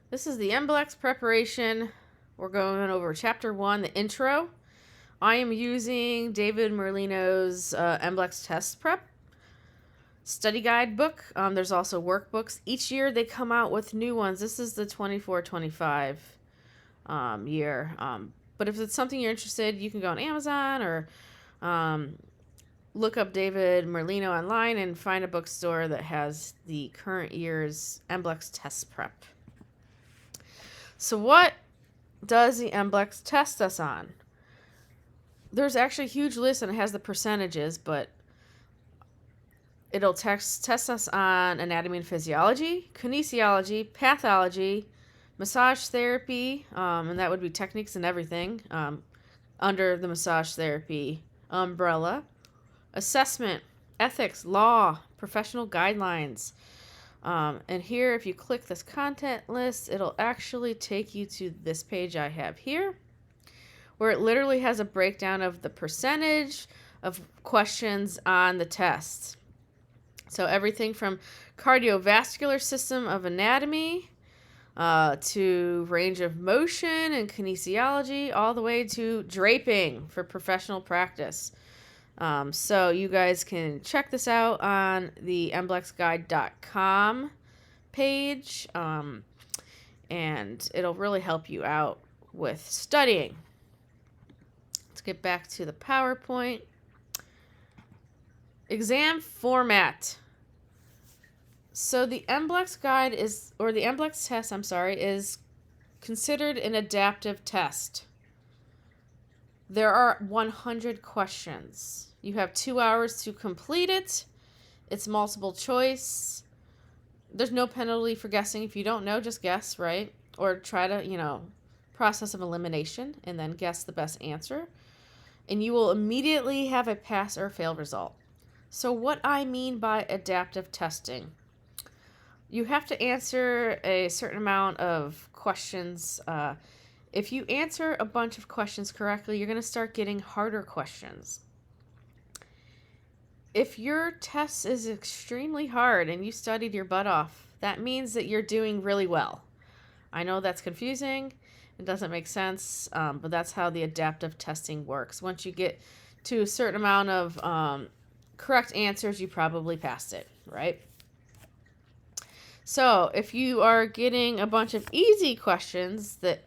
This is the Mblex preparation. We're going over chapter 1, the intro. I am using David Merlino's Mblex test prep study guide book. There's also workbooks. Each year they come out with new ones. This is the 24-25 year. But if it's something you're interested, you can go on Amazon or look up David Merlino online and find a bookstore that has the current year's Mblex test prep. So what does the Mblex test us on? There's actually a huge list and it has the percentages, but it'll test us on anatomy and physiology, kinesiology, pathology, massage therapy, and that would be techniques and everything under the massage therapy umbrella, assessment, ethics, law, professional guidelines. And here, if you click this content list, it'll actually take you to this page I have here, where it literally has a breakdown of the percentage of questions on the test. So everything from cardiovascular system of anatomy to range of motion and kinesiology, all the way to draping for professional practice. So you guys can check this out on the mblexguide.com page, and it'll really help you out with studying. Let's get back to the PowerPoint. Exam format. So the Mblex guide the Mblex test, is considered an adaptive test. There are 100 questions. You have 2 hours to complete it. It's multiple choice. There's no penalty for guessing. If you don't know, just guess, right? Or try to, process of elimination and then guess the best answer. And you will immediately have a pass or fail result. So what I mean by adaptive testing, you have to answer a certain amount of questions. If you answer a bunch of questions correctly, you're going to start getting harder questions. If your test is extremely hard and you studied your butt off, that means that you're doing really well. I know that's confusing. It doesn't make sense, but that's how the adaptive testing works. Once you get to a certain amount of correct answers, you probably passed it, right? So if you are getting a bunch of easy questions that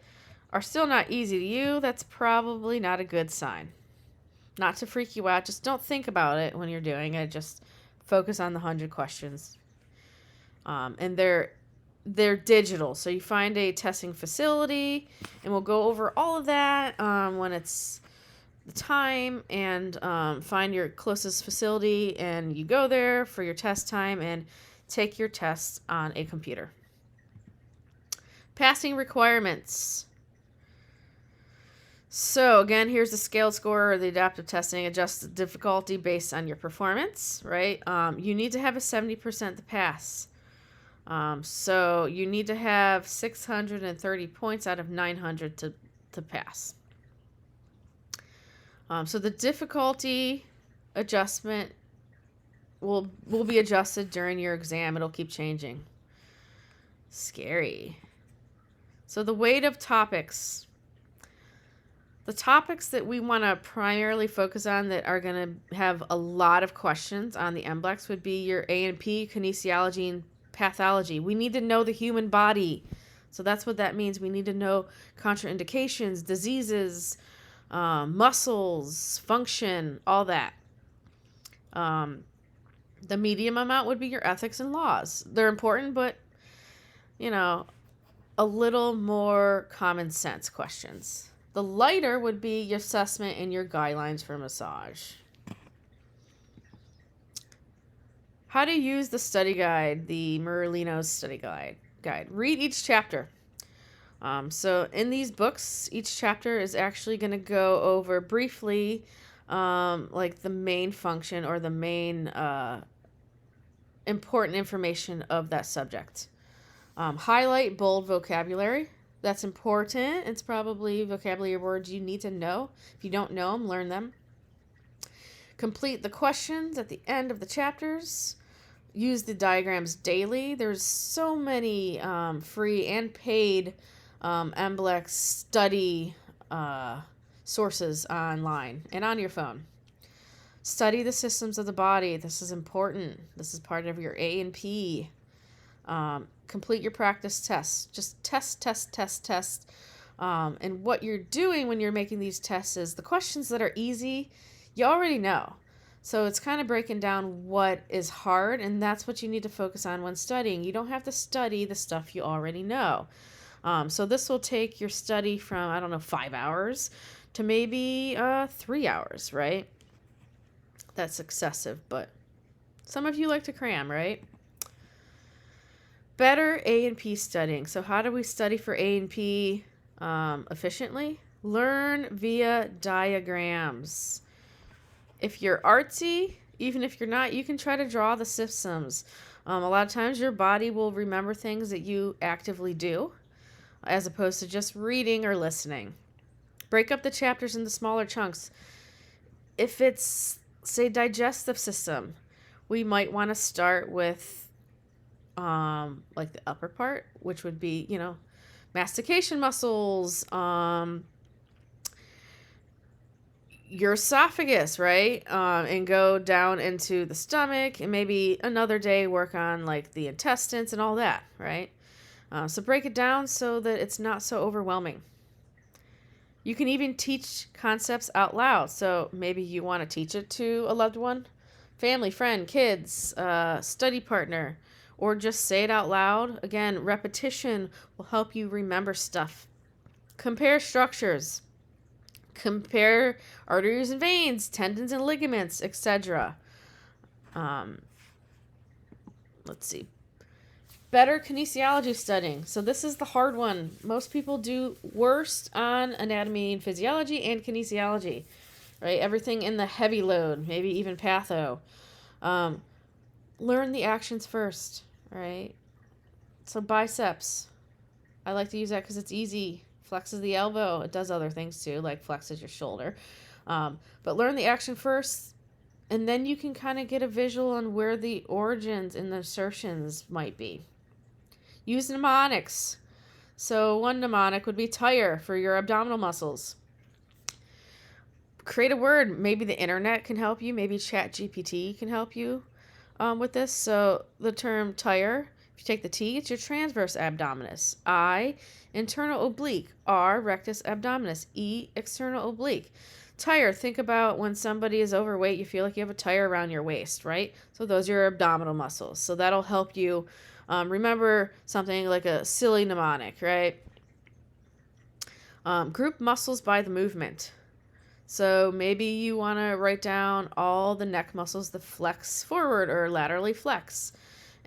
are still not easy to you, that's probably not a good sign. Not to freak you out, just don't think about it when you're doing it. Just focus on the 100 questions. And they're digital, so you find a testing facility, and we'll go over all of that when it's the time, and find your closest facility, and you go there for your test time and take your test on a computer. Passing requirements. So again, here's the scaled score or the adaptive testing. Adjust the difficulty based on your performance, right? You need to have a 70% to pass. So you need to have 630 points out of 900 to pass. So the difficulty adjustment will be adjusted during your exam. It'll keep changing. Scary. So the weight of topics. The topics that we want to primarily focus on that are going to have a lot of questions on the Mblex would be your A&P, kinesiology, and pathology. We need to know the human body. So that's what that means. We need to know contraindications, diseases, muscles, function, all that. The medium amount would be your ethics and laws. They're important, but, a little more common sense questions. The lighter would be your assessment and your guidelines for massage. How to use the study guide, the Merlino's study guide. Read each chapter. So in these books, each chapter is actually going to go over briefly like the main function or the main important information of that subject. Highlight bold vocabulary. That's important. It's probably vocabulary words you need to know. If you don't know them, learn them. Complete the questions at the end of the chapters. use the diagrams daily. There's so many free and paid Mblex study sources online and on your phone. Study the systems of the body. This is important. This is part of your A and P. Complete your practice tests. Just test. And what you're doing when you're making these tests is the questions that are easy, you already know. So it's kind of breaking down what is hard, and that's what you need to focus on when studying. You don't have to study the stuff you already know. So this will take your study from, 5 hours to maybe 3 hours, right? That's excessive, but some of you like to cram, right? Better A and P studying. So how do we study for A and P efficiently? Learn via diagrams. If you're artsy, even if you're not, you can try to draw the systems. A lot of times your body will remember things that you actively do as opposed to just reading or listening. Break up the chapters into smaller chunks. If it's, say, digestive system, we might want to start with like the upper part, which would be, mastication muscles, your esophagus, right? And go down into the stomach, and maybe another day work on like the intestines and all that, right? So break it down so that it's not so overwhelming. You can even teach concepts out loud. So maybe you want to teach it to a loved one, family, friend, kids, study partner, or just say it out loud. Again, repetition will help you remember stuff. Compare structures. Compare arteries and veins, tendons and ligaments, etc. Let's see. Better kinesiology studying. So this is the hard one. Most people do worst on anatomy and physiology and kinesiology, right? Everything in the heavy load, maybe even patho. Learn the actions first, right? So biceps. I like to use that because it's easy. Flexes the elbow. It does other things too, like flexes your shoulder. But learn the action first, and then you can kind of get a visual on where the origins and the insertions might be. Use mnemonics. So one mnemonic would be tire for your abdominal muscles. Create a word. Maybe the internet can help you. Maybe ChatGPT can help you with this. So the term tire, if you take the T, it's your transverse abdominis. I, internal oblique. R, rectus abdominis. E, external oblique. Tire, think about when somebody is overweight, you feel like you have a tire around your waist, right? So those are your abdominal muscles. So that'll help you remember something like a silly mnemonic, right? Group muscles by the movement. So maybe you want to write down all the neck muscles that flex forward or laterally flex.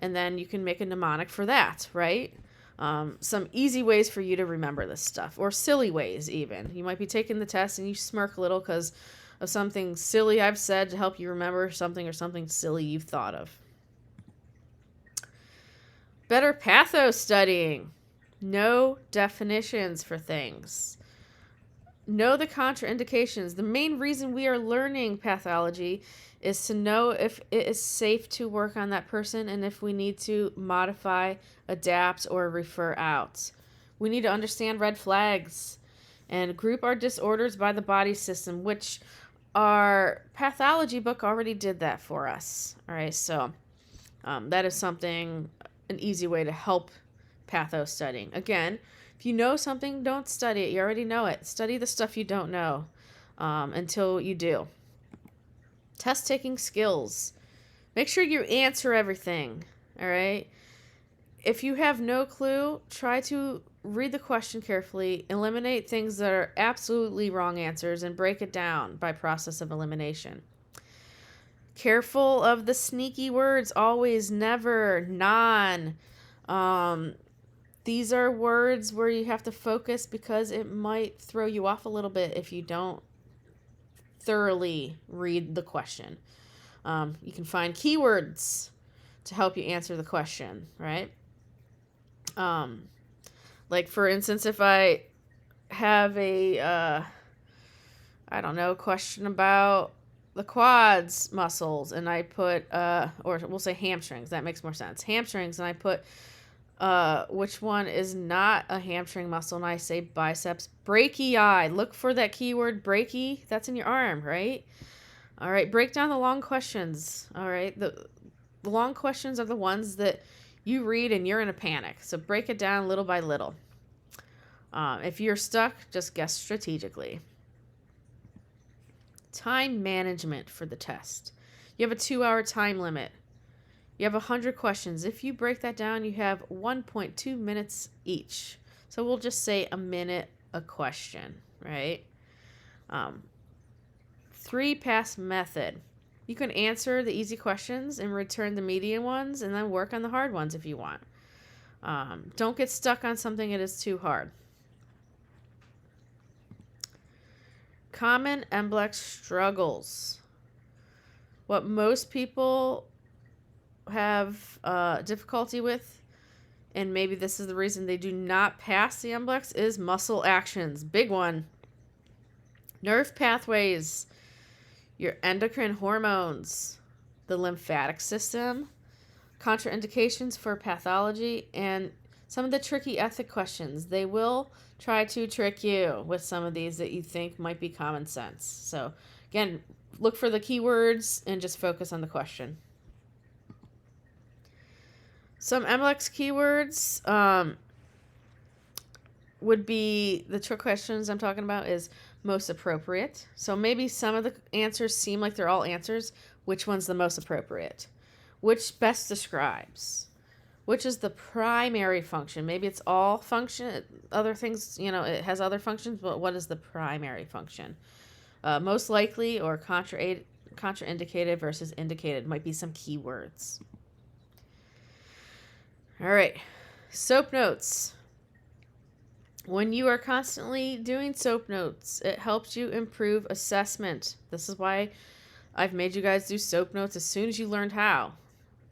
And then you can make a mnemonic for that, right? Some easy ways for you to remember this stuff, or silly ways even. You might be taking the test and you smirk a little because of something silly I've said to help you remember something, or something silly you've thought of. Better patho studying. Know definitions for things. Know the contraindications. The main reason we are learning pathology is to know if it is safe to work on that person and if we need to modify, adapt, or refer out. We need to understand red flags and group our disorders by the body system, which our pathology book already did that for us. All right, so that is something, an easy way to help patho studying. Again, if you know something, don't study it. You already know it. Study the stuff you don't know until you do. Test taking skills. Make sure you answer everything. All right. If you have no clue, try to read the question carefully, eliminate things that are absolutely wrong answers, and break it down by process of elimination. Careful of the sneaky words. Always, never, non. These are words where you have to focus because it might throw you off a little bit if you don't thoroughly read the question. You can find keywords to help you answer the question, right? Like for instance, if I have a, question about the quads muscles, and I put, or we'll say hamstrings. That makes more sense. Hamstrings, and I put, which one is not a hamstring muscle, and I say biceps. Brachii. Look for that keyword brachii. That's in your arm, right? All right. Break down the long questions. All right. The long questions are the ones that you read and you're in a panic. So break it down little by little. If you're stuck, just guess strategically. Time management for the test. You have a 2-hour time limit. You have 100 questions. If you break that down, you have 1.2 minutes each. So we'll just say a minute a question, right? 3-pass method. You can answer the easy questions and return the medium ones and then work on the hard ones if you want. Don't get stuck on something that is too hard. Common Mblex struggles. What most people have difficulty with, and maybe this is the reason they do not pass the Mblex, is muscle actions. Big one. Nerve pathways, your endocrine hormones, the lymphatic system, contraindications for pathology, and some of the tricky ethic questions. They will try to trick you with some of these that you think might be common sense. So again, look for the keywords and just focus on the question. Some Mblex keywords would be, the trick questions I'm talking about is most appropriate. So maybe some of the answers seem like they're all answers. Which one's the most appropriate? Which best describes? Which is the primary function? Maybe it's all function, other things, it has other functions, but what is the primary function? Most likely or contraindicated versus indicated might be some keywords. All right, SOAP notes. When you are constantly doing SOAP notes, it helps you improve assessment. This is why I've made you guys do SOAP notes as soon as you learned how.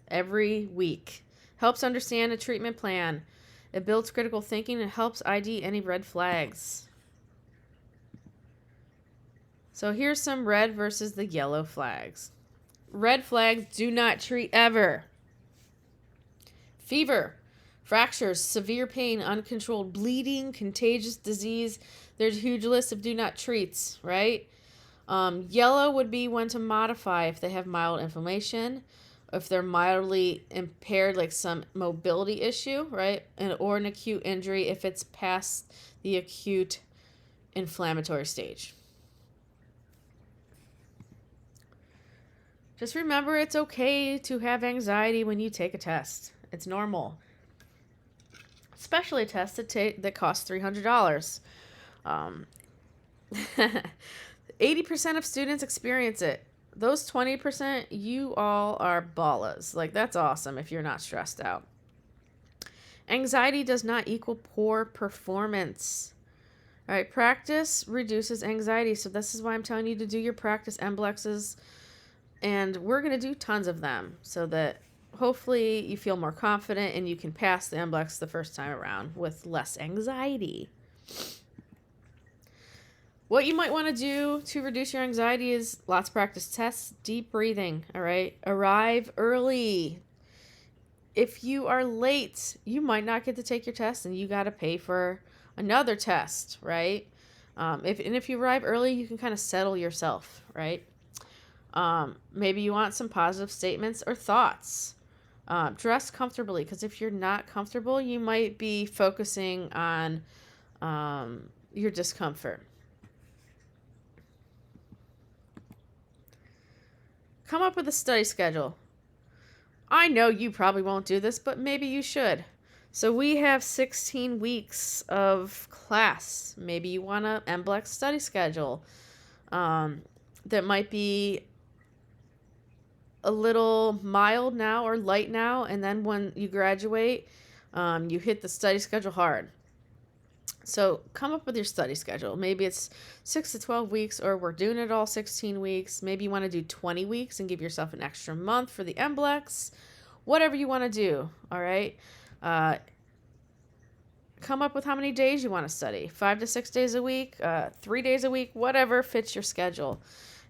Every week. Helps understand a treatment plan. It builds critical thinking and helps ID any red flags. So here's some red versus the yellow flags. Red flags: do not treat ever. Fever, fractures, severe pain, uncontrolled bleeding, contagious disease. There's a huge list of do not treats, right? Yellow would be when to modify if they have mild inflammation, if they're mildly impaired, like some mobility issue, right? Or an acute injury if it's past the acute inflammatory stage. Just remember, it's okay to have anxiety when you take a test. It's normal. Especially a test that costs $300. 80% of students experience it. Those 20%, you all are ballas. Like, that's awesome if you're not stressed out. Anxiety does not equal poor performance. All right, practice reduces anxiety. So this is why I'm telling you to do your practice Mblexes. And we're going to do tons of them so that hopefully you feel more confident and you can pass the Mblex the first time around with less anxiety. What you might want to do to reduce your anxiety is lots of practice tests, deep breathing, all right? Arrive early. If you are late, you might not get to take your test and you got to pay for another test, right? If you arrive early, you can kind of settle yourself, right? Maybe you want some positive statements or thoughts. Dress comfortably, because if you're not comfortable, you might be focusing on your discomfort. Come up with a study schedule. I know you probably won't do this, but maybe you should. So we have 16 weeks of class. Maybe you want a Mblex study schedule that might be a little mild now or light now, and then when you graduate, you hit the study schedule hard. So come up with your study schedule. Maybe it's 6 to 12 weeks, or we're doing it all 16 weeks. Maybe you want to do 20 weeks and give yourself an extra month for the Mblex. Whatever you want to do, all right? Come up with how many days you want to study. 5 to 6 days a week, 3 days a week, whatever fits your schedule.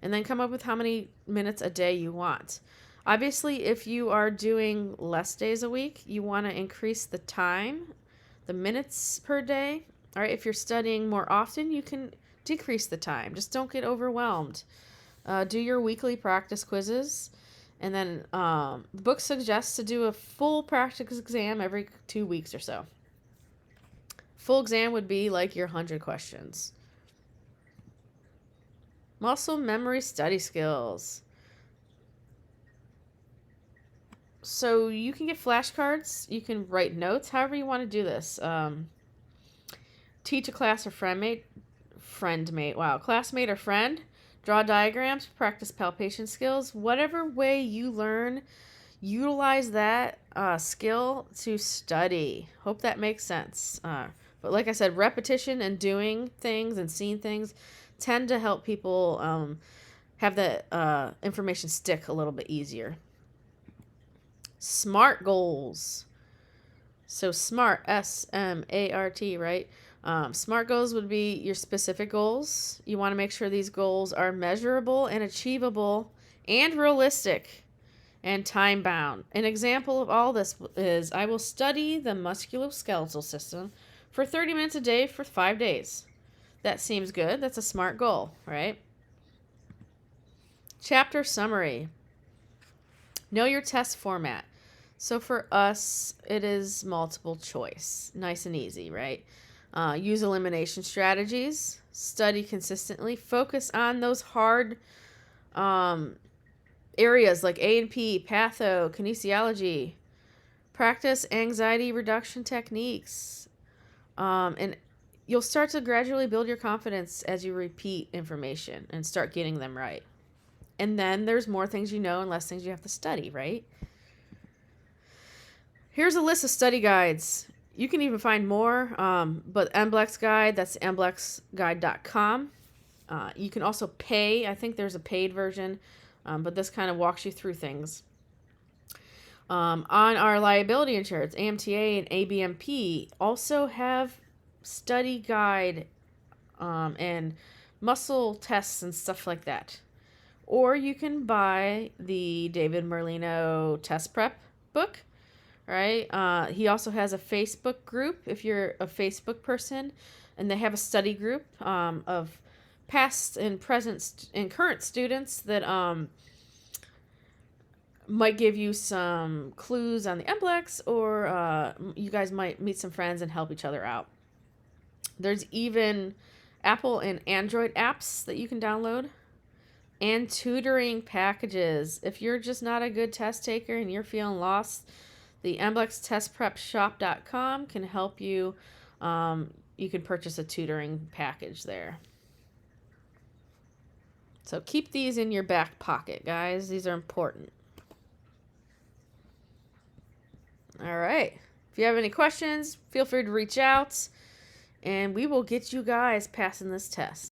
and then come up with how many minutes a day you want. Obviously, if you are doing less days a week, you want to increase the time, the minutes per day. All right, if you're studying more often, you can decrease the time. Just don't get overwhelmed. Do your weekly practice quizzes. And then the book suggests to do a full practice exam every 2 weeks or so. Full exam would be like your 100 questions. Muscle memory study skills. So you can get flashcards. You can write notes, however you want to do this. Teach a class or classmate or friend. Draw diagrams, practice palpation skills. Whatever way you learn, utilize that skill to study. Hope that makes sense. But like I said, repetition and doing things and seeing things tend to help people have the information stick a little bit easier. SMART goals. So SMART, S-M-A-R-T, right? SMART goals would be your specific goals. You want to make sure these goals are measurable and achievable and realistic and time bound. An example of all this is I will study the musculoskeletal system for 30 minutes a day for 5 days. That seems good. That's a SMART goal, right? Chapter summary. Know your test format. So for us, it is multiple choice. Nice and easy, right? Use elimination strategies. Study consistently. Focus on those hard areas like A&P, patho, kinesiology. Practice anxiety reduction techniques. And you'll start to gradually build your confidence as you repeat information and start getting them right. And then there's more things you know and less things you have to study, right? Here's a list of study guides. You can even find more, but Mblex guide, that's mblexguide.com. You can also pay. I think there's a paid version, but this kind of walks you through things. On our liability insurance, AMTA and ABMP also have study guide and muscle tests and stuff like that. Or you can buy the David Merlino test prep book, right? He also has a Facebook group if you're a Facebook person, and they have a study group of past and present and current students that might give you some clues on the Mblex, or you guys might meet some friends and help each other out. There's even Apple and Android apps that you can download, and tutoring packages. If you're just not a good test taker and you're feeling lost, the MBlexTestPrepShop.com can help you. You can purchase a tutoring package there. So keep these in your back pocket, guys. These are important. All right. If you have any questions, feel free to reach out, and we will get you guys passing this test.